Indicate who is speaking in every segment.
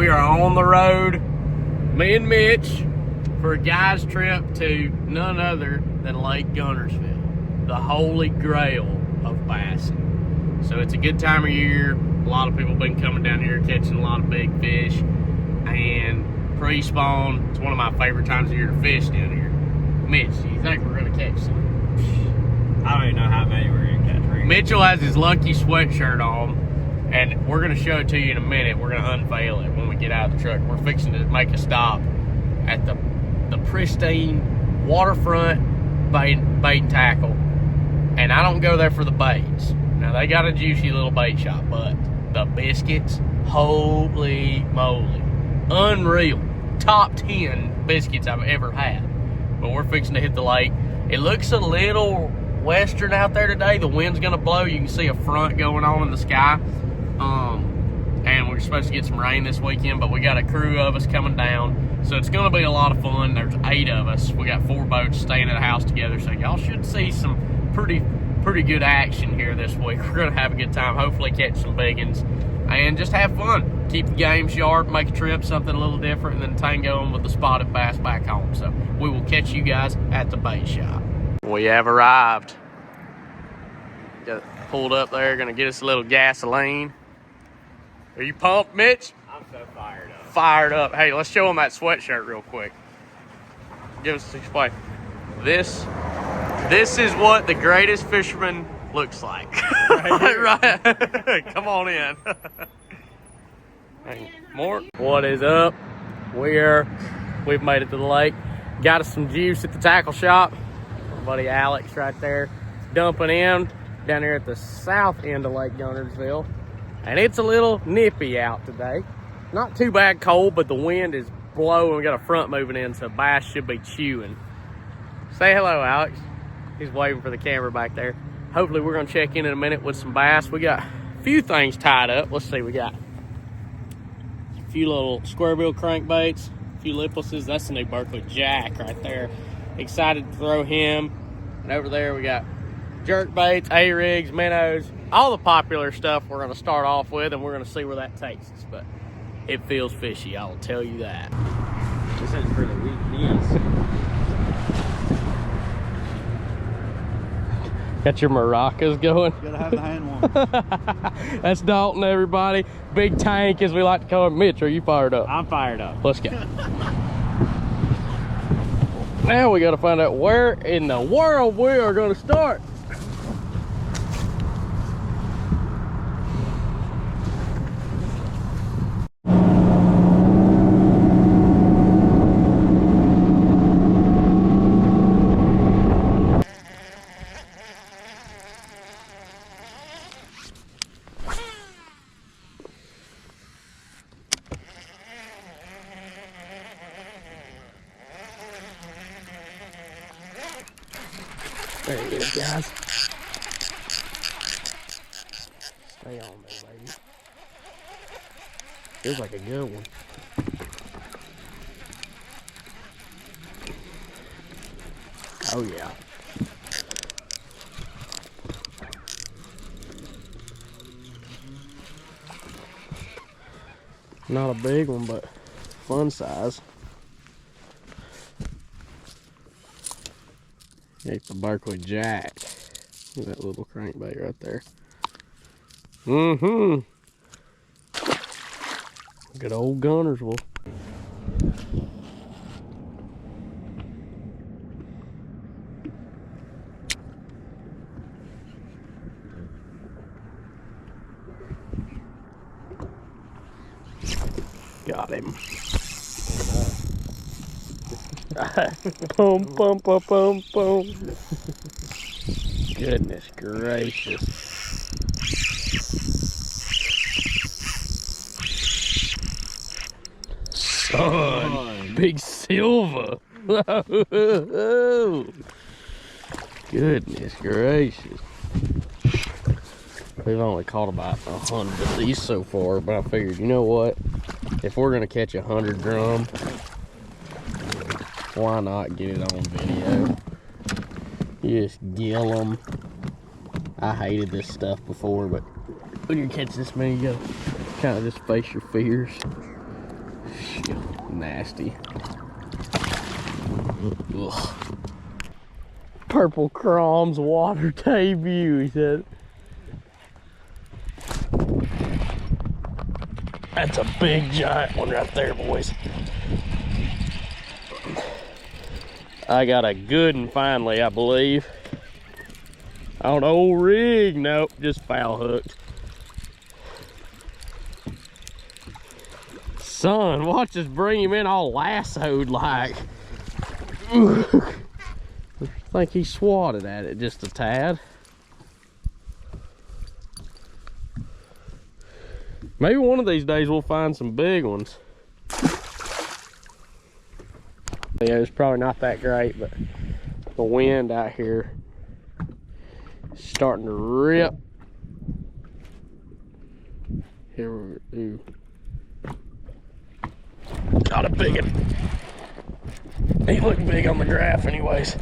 Speaker 1: We are on the road, me and Mitch, for a guy's trip to none other than Lake Guntersville, the holy grail of bassing. So it's a good time of year. A lot of people have been coming down here catching a lot of big fish. And pre-spawn, it's one of my favorite times of year to fish down here. Mitch, do you think we're gonna catch some?
Speaker 2: I don't even know how many we're gonna catch.
Speaker 1: Mitchell has his lucky sweatshirt on, and we're gonna show it to you in a minute. We're gonna unveil it when we get out of the truck. We're fixing to make a stop at the pristine waterfront bait and tackle. And I don't go there for the baits. Now they got a juicy little bait shop, but the biscuits, holy moly. Unreal. Top 10 biscuits I've ever had. But we're fixing to hit the lake. It looks a little western out there today. The wind's gonna blow. You can see a front going on in the sky. And we're supposed to get some rain this weekend, but we got a crew of us coming down. So it's gonna be a lot of fun. There's 8 of us. We got 4 boats staying at a house together. So y'all should see some pretty good action here this week. We're gonna have a good time. Hopefully catch some big ones and just have fun. Keep the game sharp, make a trip, something a little different, and then tango with the spotted bass back home. So we will catch you guys at the bait shop. We have arrived. Got pulled up there, gonna get us a little gasoline. Are you pumped, Mitch?
Speaker 2: I'm so fired up.
Speaker 1: Fired up. Hey, let's show them that sweatshirt real quick. Give us explain. This is what the greatest fisherman looks like. Right. Come on in. Hey, more. What is up? We've made it to the lake. Got us some juice at the tackle shop. My buddy Alex right there dumping in down here at the south end of Lake Guntersville. And it's a little nippy out today. Not too bad cold, but the wind is blowing. We got a front moving in, so bass should be chewing. Say hello, Alex. He's waving for the camera back there. Hopefully we're gonna check in a minute with some bass. We got a few things tied up. Let's see, we got a few little square bill crankbaits, a few liplesses. That's the new Berkeley Jack right there. Excited to throw him. And over there we got jerk baits, A-rigs, minnows, all the popular stuff we're gonna start off with, and we're gonna see where that takes us. But it feels fishy, I will tell you that.
Speaker 2: This is for the weak knees.
Speaker 1: Got your maracas going.
Speaker 3: You gotta have the hand warmers.
Speaker 1: That's Dalton, everybody. Big tank, as we like to call him. Mitch, are you fired up?
Speaker 2: I'm fired up.
Speaker 1: Let's go. Now we gotta find out where in the world we are gonna start. There it is, guys. Stay on there, baby. Feels like a good one. Oh, yeah. Not a big one, but fun size. It's the Berkeley Jack. Look at that little crankbait right there. Good old Guntersville. Got him. Boom, boom, boom, boom, boom. Goodness gracious. Son, big silver. Goodness gracious. We've only caught about 100 of these so far, but I figured, you know what? If we're gonna catch 100 drum, why not get it on video? You just gill them. I hated this stuff before, but when you catch this many, you gotta kind of just face your fears. Nasty. Ugh. Purple Crom's water debut, he said. That's a big giant one right there, boys. I got a good one finally, I believe. On old rig, nope, just foul hooked. Son, watch us bring him in all lassoed like. I think he swatted at it just a tad. Maybe one of these days we'll find some big ones. Yeah, it's probably not that great, but the wind out here is starting to rip. Here we go. Got a big one. He looked big on the graph anyways.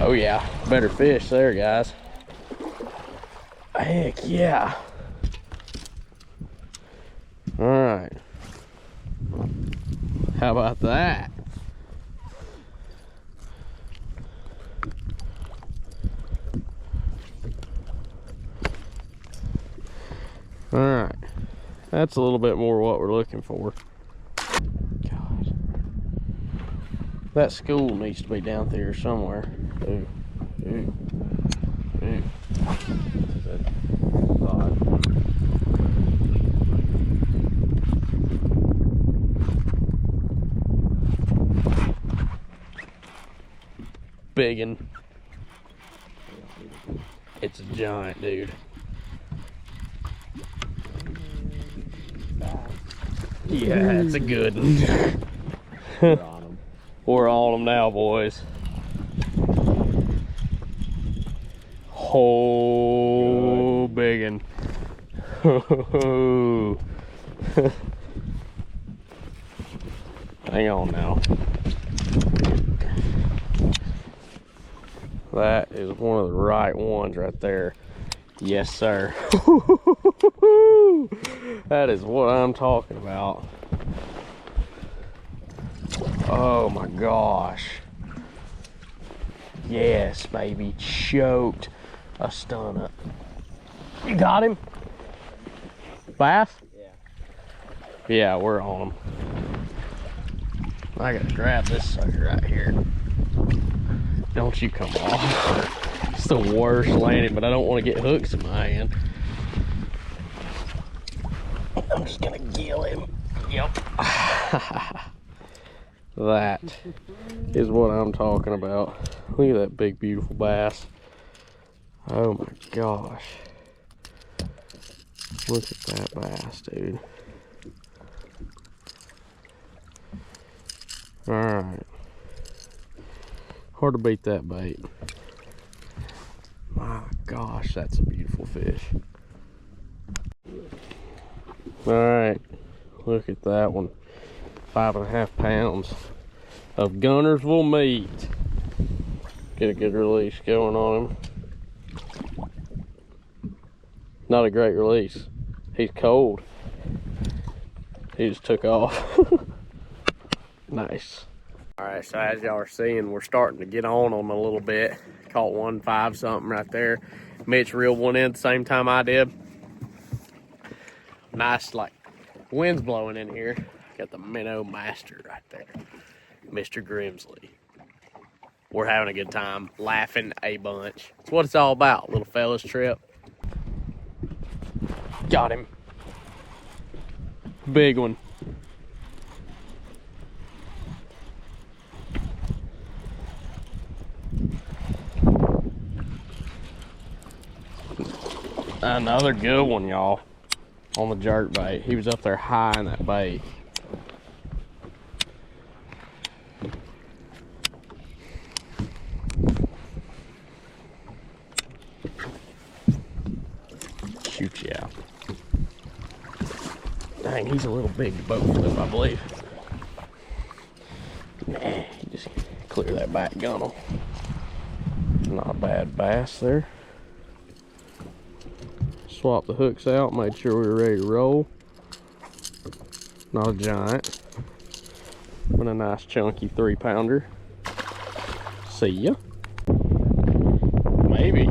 Speaker 1: Oh yeah, better fish there, guys. Heck yeah. All right. How about that? All right. That's a little bit more what we're looking for. God. That school needs to be down there somewhere. Ooh. Ooh. Ooh. Biggin. It's a giant, dude. Yeah, it's a good one.
Speaker 2: We're on them.
Speaker 1: We're on them now, boys. Oh, biggin. Hang on now. That is one of the right ones right there. Yes, sir. That is what I'm talking about. Oh my gosh. Yes, baby. Choked a stunner. You got him? Bass?
Speaker 2: Yeah.
Speaker 1: Yeah, we're on him. I gotta grab this sucker right here. Don't you come off. It's the worst landing, but I don't want to get hooks in my hand. I'm just gonna gill him. Yep. That is what I'm talking about. Look at that big, beautiful bass. Oh my gosh. Look at that bass, dude. All right. Hard to beat that bait. My gosh, that's a beautiful fish. All right, look at that one. 5.5 pounds of Guntersville meat. Get a good release going on him. Not a great release. He's cold. He just took off. Nice. All right, so as y'all are seeing, we're starting to get on them a little bit. Caught 1.5 something right there. Mitch reeled one in at the same time I did. Nice, like, wind's blowing in here. Got the minnow master right there, Mr. Grimsley. We're having a good time, laughing a bunch. It's what it's all about, little fellas trip. Got him. Big one. Another good one, y'all, on the jerk bait. He was up there high in that bait. Shoot you out. Dang, he's a little big to boat flip, I believe. Nah, he just clear that back gunnel. Not a bad bass there. Swap the hooks out, made sure we were ready to roll. Not a giant, but a nice chunky 3-pounder. See ya. Maybe.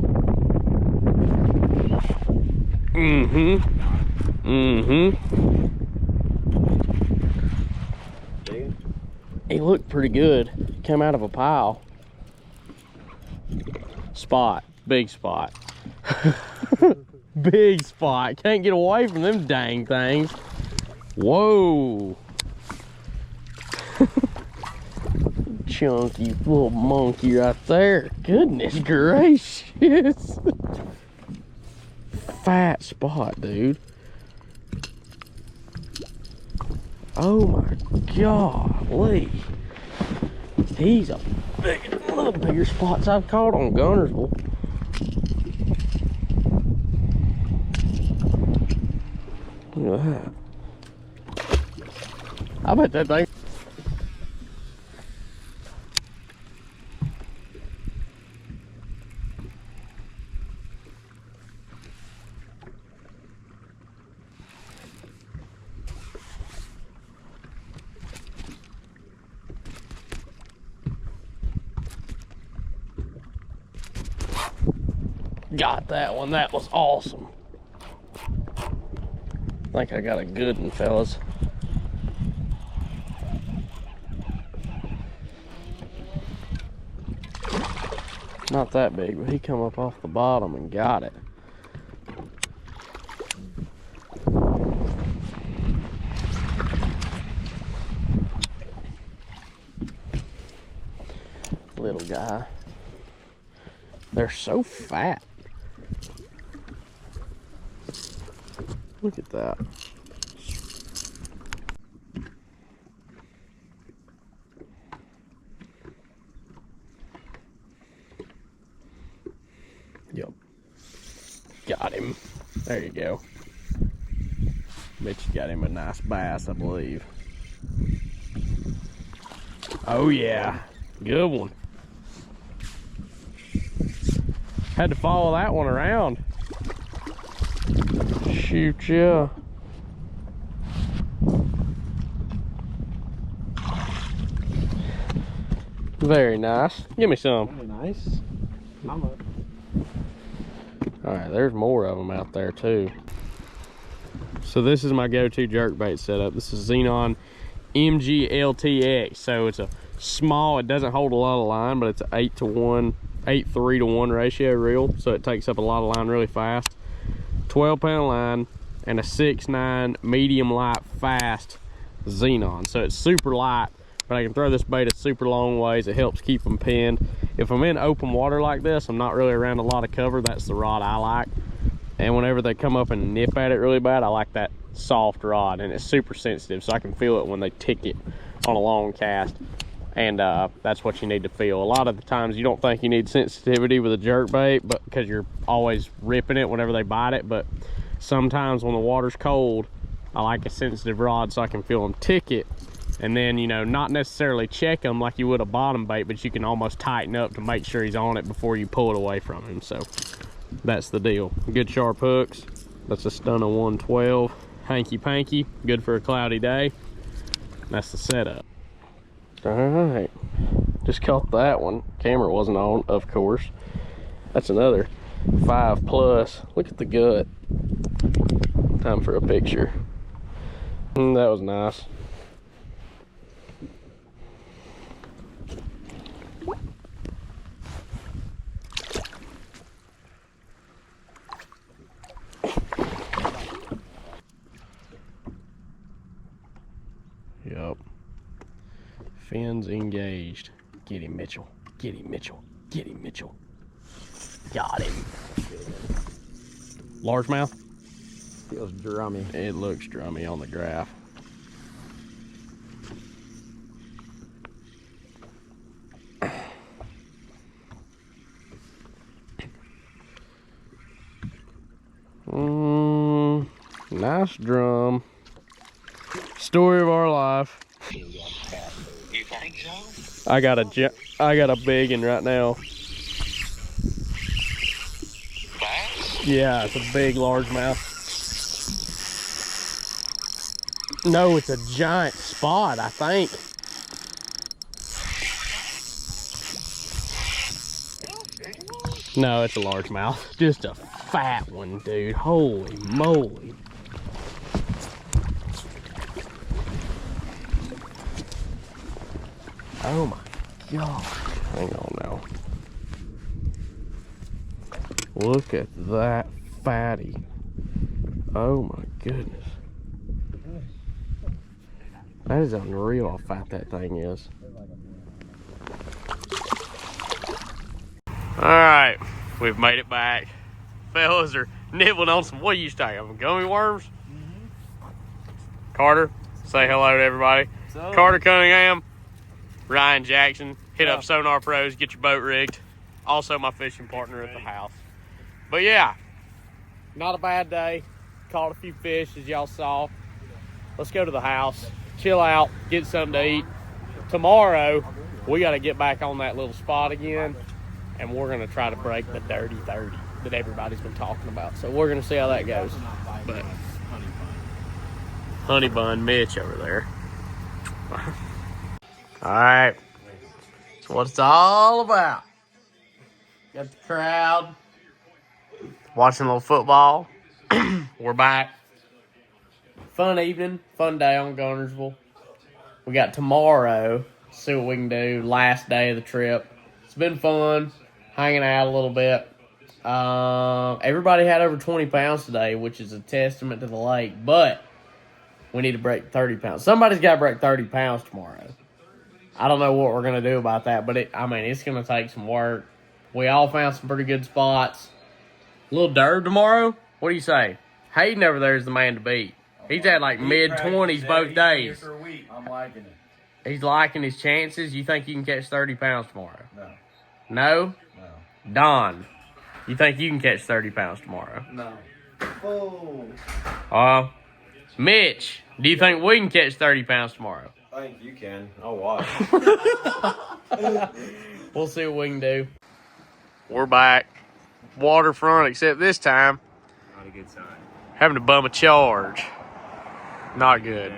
Speaker 1: He looked pretty good. Came out of a pile. Spot. Big spot. Big spot. Can't get away from them dang things. Whoa. Chunky little monkey right there. Goodness gracious. Fat spot, dude. Oh my golly. He's a big, one of the bigger spots I've caught on Guntersville. Look at that. I bet that thing. Got that one. That was awesome. I think I got a good one, fellas. Not that big, but he come up off the bottom and got it. Little guy. They're so fat. Look at that. Yep. Got him. There you go. Bet you got him a nice bass, I believe. Oh yeah. Good one. Had to follow that one around. Shoot, yeah. Very nice. Give me some.
Speaker 2: Very nice. I'm up.
Speaker 1: All right, there's more of them out there too. So this is my go-to jerkbait setup. This is Xenon MGLTX. So it's a small, it doesn't hold a lot of line, but it's an 8-3 to 1 ratio reel. So it takes up a lot of line really fast. 12-pound line and a 6.9 medium light fast Xenon. So it's super light, but I can throw this bait a super long ways. It helps keep them pinned. If I'm in open water like this, I'm not really around a lot of cover, that's the rod I like. And whenever they come up and nip at it really bad, I like that soft rod, and it's super sensitive, so I can feel it when they tick it on a long cast. And that's what you need to feel. A lot of the times you don't think you need sensitivity with a jerkbait, but because you're always ripping it whenever they bite it. But sometimes when the water's cold, I like a sensitive rod so I can feel them tick it. And then, you know, not necessarily check them like you would a bottom bait, but you can almost tighten up to make sure he's on it before you pull it away from him. So that's the deal. Good sharp hooks. That's a Stunner 112. Hanky panky, good for a cloudy day. That's the setup. All right, just caught that one. Camera wasn't on, of course. That's another 5+. Look at the gut. Time for a picture. That was nice. Yep. Fins engaged. Get him, Mitchell. Get him, Mitchell. Get him, Mitchell. Got him. Largemouth?
Speaker 2: Feels drummy.
Speaker 1: It looks drummy on the graph. Nice drum. Story of our life.
Speaker 4: You think so?
Speaker 1: I got a big one right now.
Speaker 4: Bass?
Speaker 1: Yeah, it's a big largemouth. No, it's a giant spot, I think. No, it's a largemouth. Just a fat one, dude. Holy moly. Oh my gosh. Hang on now. Look at that fatty. Oh my goodness. That is unreal how fat that thing is. Alright, we've made it back. Fellas are nibbling on some, what are you talking, gummy worms? Carter, say hello to everybody. Carter Cunningham, Ryan Jackson, hit up Sonar Pros, get your boat rigged. Also my fishing partner at the house. But yeah, not a bad day. Caught a few fish as y'all saw. Let's go to the house, chill out, get something to eat. Tomorrow, we got to get back on that little spot again, and we're going to try to break the dirty 30 that everybody's been talking about. So we're going to see how that goes. But Honey Bun Mitch over there. All right, that's what it's all about. Got the crowd watching a little football. We're back. Fun evening, fun day on Guntersville. We got tomorrow, see what we can do. Last day of the trip. It's been fun, hanging out a little bit. Everybody had over 20 pounds today, which is a testament to the lake, but we need to break 30 pounds. Somebody's got to break 30 pounds tomorrow. I don't know what we're going to do about that, but it's going to take some work. We all found some pretty good spots. A little derb tomorrow? What do you say? Hayden over there is the man to beat. He's at like mid-20s both days.
Speaker 3: I'm liking it.
Speaker 1: He's liking his chances. You think you can catch 30 pounds tomorrow?
Speaker 3: No.
Speaker 1: No?
Speaker 3: No.
Speaker 1: Don, you think you can catch 30 pounds tomorrow?
Speaker 3: No. Oh.
Speaker 1: Mitch, do you think we can catch 30 pounds tomorrow?
Speaker 2: I think you can. I'll watch.
Speaker 1: We'll see what we can do. We're back. Waterfront, except this time,
Speaker 2: Not a good sign.
Speaker 1: having to bum a charge. Not good.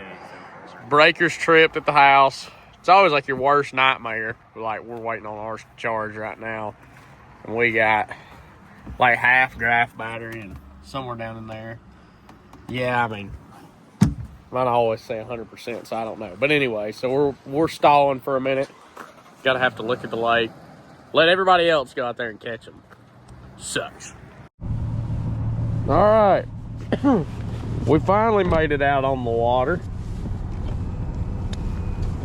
Speaker 1: Breakers tripped at the house. It's always like your worst nightmare. Like, we're waiting on our charge right now. And we got like half graph battery and somewhere down in there. Yeah, might always say 100%, so I don't know. But anyway, so we're stalling for a minute. Gotta have to look at the lake. Let everybody else go out there and catch them. Sucks. All right. We finally made it out on the water.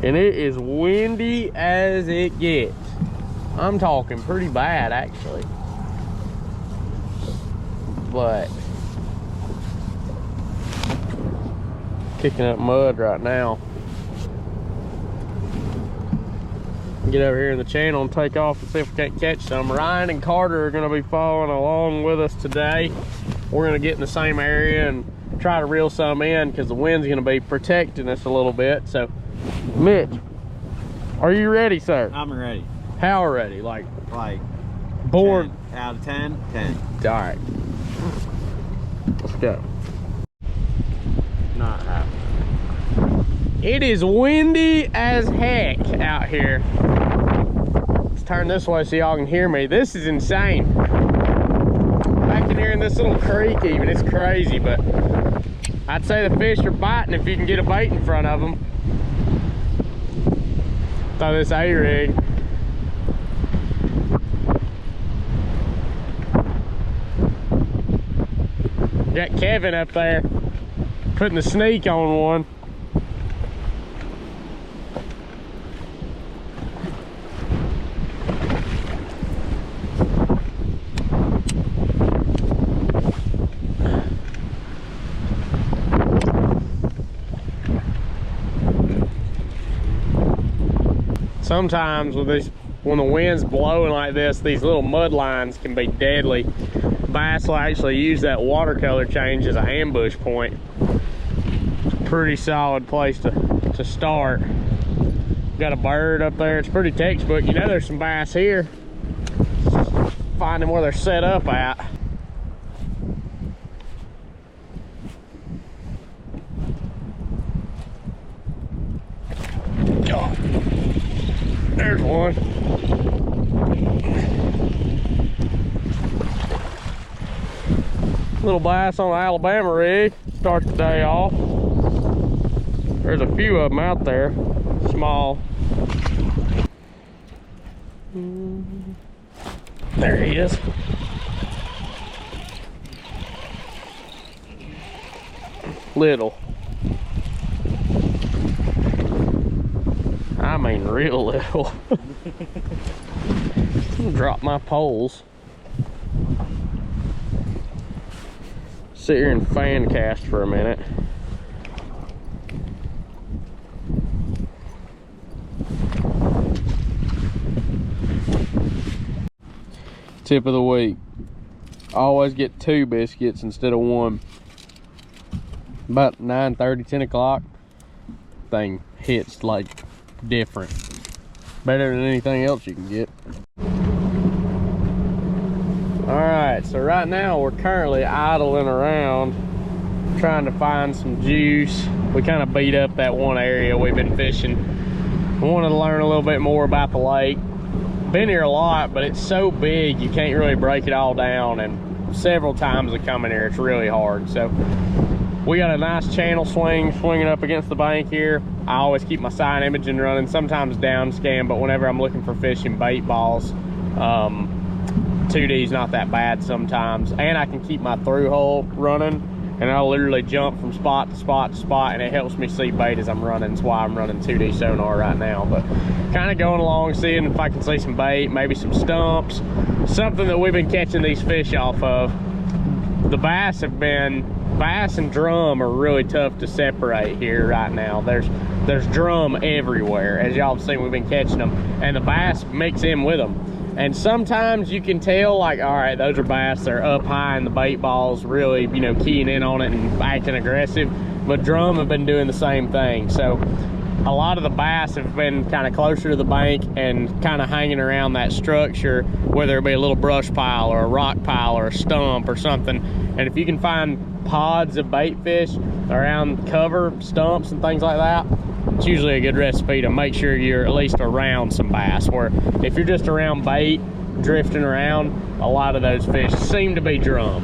Speaker 1: And it is windy as it gets. I'm talking pretty bad, actually. But kicking up mud right now. Get over here in the channel and take off and see if we can't catch some. Ryan and Carter are going to be following along with us today. We're going to get in the same area and try to reel some in because the wind's going to be protecting us a little bit. So, Mitch, are you ready, sir?
Speaker 2: I'm ready.
Speaker 1: How ready? Like born
Speaker 2: 10 out of 10. 10.
Speaker 1: All right, let's go.
Speaker 2: Not happening.
Speaker 1: It is windy as heck out here. Let's turn this way so y'all can hear me. This is insane. Back in here in this little creek even, it's crazy, but I'd say the fish are biting if you can get a bait in front of them. Throw this A-rig. Got Kevin up there putting the sneak on one. Sometimes with this, when the wind's blowing like this, these little mud lines can be deadly. Bass will actually use that watercolor change as an ambush point. It's a pretty solid place to start. Got a bird up there. It's pretty textbook. You know there's some bass here. Finding where they're set up at. one. Little bass on the Alabama rig. Start the day off. There's a few of them out there. Small. There he is. Little. I mean real little. Drop my poles. Sit here and fan cast for a minute. Tip of the week. Always get 2 biscuits instead of 1. About 9:30, 10 o'clock, thing hits like different. Better than anything else you can get. Alright, so right now we're currently idling around trying to find some juice. We kind of beat up that one area we've been fishing. We wanted to learn a little bit more about the lake. Been here a lot, but it's so big you can't really break it all down, and several times I come in here it's really hard. So we got a nice channel swinging up against the bank here. I always keep my side imaging running, sometimes down scan, but whenever I'm looking for fishing bait balls, 2D's not that bad sometimes. And I can keep my through hole running, and I'll literally jump from spot to spot to spot, and it helps me see bait as I'm running. That's why I'm running 2D sonar right now. But kind of going along, seeing if I can see some bait, maybe some stumps, something that we've been catching these fish off of. The bass and drum are really tough to separate here right now. There's drum everywhere. As y'all have seen, we've been catching them, and the bass mix in with them. And sometimes you can tell, like, all right, those are bass, they're up high and the bait ball's really, you know, keying in on it and acting aggressive. But drum have been doing the same thing. So a lot of the bass have been kind of closer to the bank and kind of hanging around that structure, whether it be a little brush pile or a rock pile or a stump or something. And if you can find pods of bait fish around cover, stumps and things like that, it's usually a good recipe to make sure you're at least around some bass. Where if you're just around bait, drifting around, a lot of those fish seem to be drum.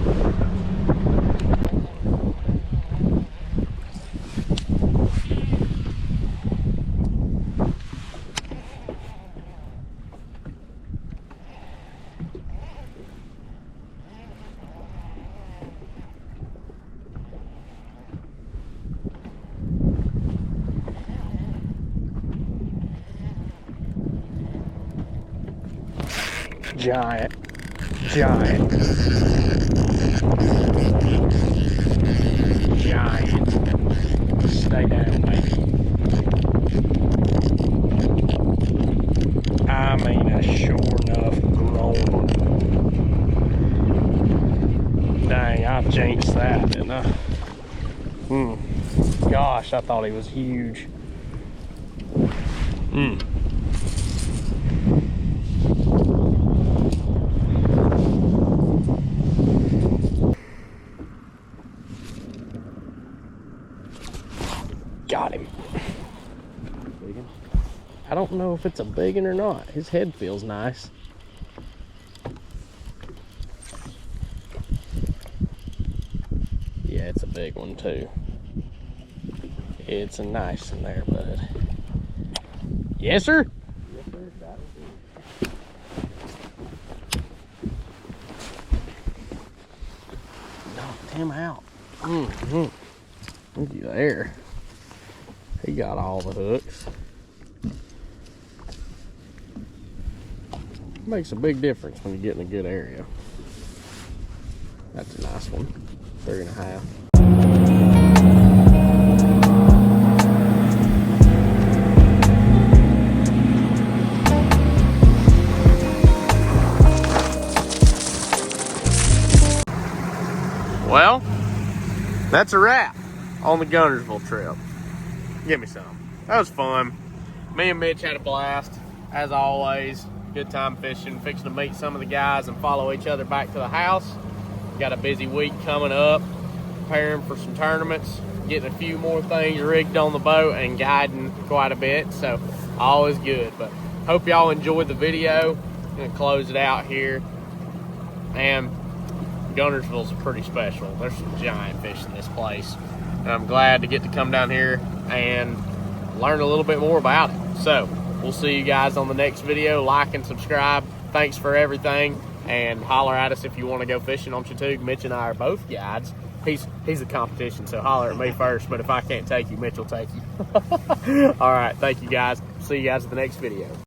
Speaker 1: Giant. Stay down, baby. I mean, a sure enough grown one. Dang, I jinxed that, didn't I? Gosh, I thought he was huge. Got him. I don't know if it's a big one or not. His head feels nice. Yeah, it's a big one too. It's a nice one there, bud. Yes, sir? Yes, sir. Knocked him out. Look at there. He got all the hooks. Makes a big difference when you get in a good area. That's a nice one. 3.5. Well, that's a wrap on the Guntersville trip. Give me some. That was fun. Me and Mitch had a blast, as always. Good time fishing, fixing to meet some of the guys and follow each other back to the house. Got a busy week coming up, preparing for some tournaments, getting a few more things rigged on the boat and guiding quite a bit, so always good. But hope y'all enjoyed the video. I'm gonna close it out here. And Guntersville's pretty special. There's some giant fish in this place. And I'm glad to get to come down here and learn a little bit more about it. So, we'll see you guys on the next video. Like and subscribe. Thanks for everything. And holler at us if you want to go fishing on Chattooga. Mitch and I are both guides. He's the competition, so holler at me first. But if I can't take you, Mitch will take you. All right, thank you guys. See you guys at the next video.